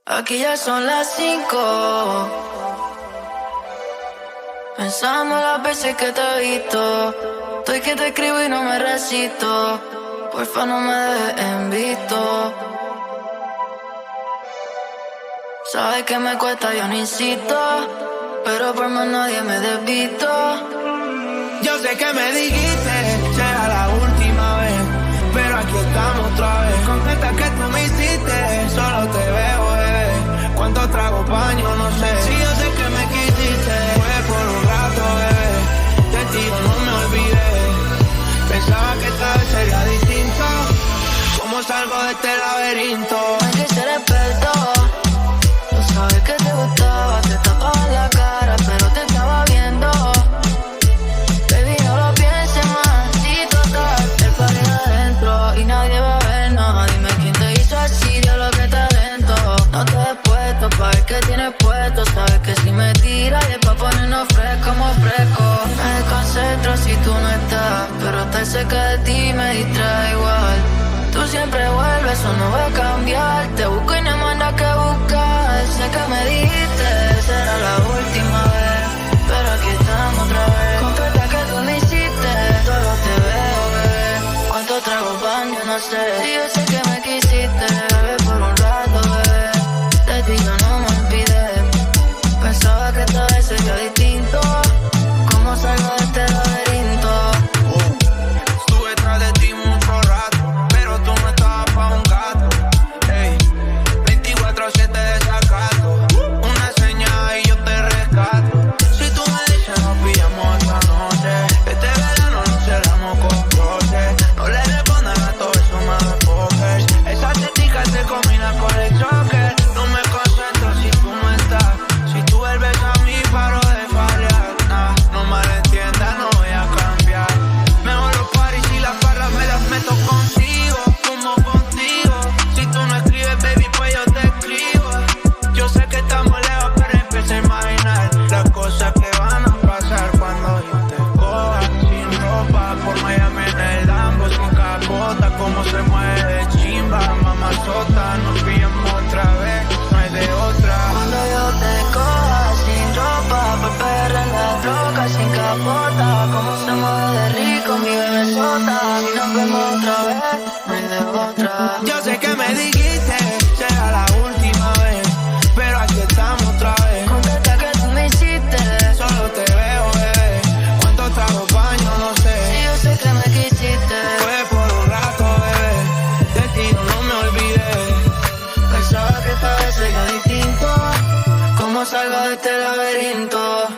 Aquí ya son las 5. Pensando las veces que te he visto. Estoy que te escribo y no me resisto. Porfa, no me dejes en visto. Sabes que me cuesta, yo no insisto. Pero por más nadie me desvisto. Yo sé que me dijiste, será la última vez, pero aquí estamos otra vez. Con esta que tú me hiciste, solo te veo, bebé. Cuánto trago paño, no sé. Si yo sé que me quisiste, fue por un rato, bebé. De ti yo no me olvidé. Pensaba que esta vez sería distinto. ¿Cómo salgo de este laberinto? No hay que ser experto. Tú sabes que te gustaba, te tapaba la cara, pero te estaba viendo. Baby, no lo pienses más, si total, el party adentro y nadie va a vernos. Dime quién te hizo así, Dios lo que está dentro. No te he puesto pa' ver que tienes puesto. Sabes que si me tiras y es pa' ponernos fresco, como fresco. Me desconcentro si tú no estás, pero estar cerca de ti me distrae igual. Tú siempre vuelves, eso no va a cambiar. Te busco y no hay más nada que buscar. Sé que me dijiste, será la última vez, pero aquí estamos otra vez. Completa que tú me hiciste, solo te veo, bebé. Cuánto trago baño, no sé. Si yo sé que me quisiste, bebé, por un rato, bebé. De ti yo no me olvidé. Pensaba que esta vez sería distinto. ¿Cómo salgo de este laberinto? Estuve tras de ti mucho rato, pero tú no estabas pa' un gato. Ey, 24/7 desacato. Una señal y yo te rescato. Si tú me dices nos pillamos esta noche. Este verano nos cerramos con broche. No le respondan a todo eso, motherfuckers. Esa tetica se combina con el choque. No me concentro si tú no estás. Si tú vuelves a mí paro de fallar. Nah, no malentiendas, no voy a cambiar. Mejor los parties y las barras me las meto contigo, como contigo. Si tú no escribes, baby, pues yo te escribo. Yo sé que estamos lejos, pero empiezo a imaginar las cosas que van a pasar cuando yo te coja sin ropa por Miami en el Lambo, sin capota. Cómo se mueve chimba, mamazota. Nos pillamos otra vez, no hay de otra. Cuando yo te coja sin ropa, por perder en la roca, sin capota. Como se mueve de rico mi bebesota. Y nos vemos otra vez, no hay de otra. Yo sé que me dijiste, será la última vez, pero aquí estamos otra vez. Completa que tú me hiciste, Solo te veo, bebé. Cuánto trago baño, no si sé. yo sé que me quisiste. Fue por un rato, bebé. De ti no me olvidé. Pensaba que esta vez sería distinto. ¿Cómo salgo de este laberinto?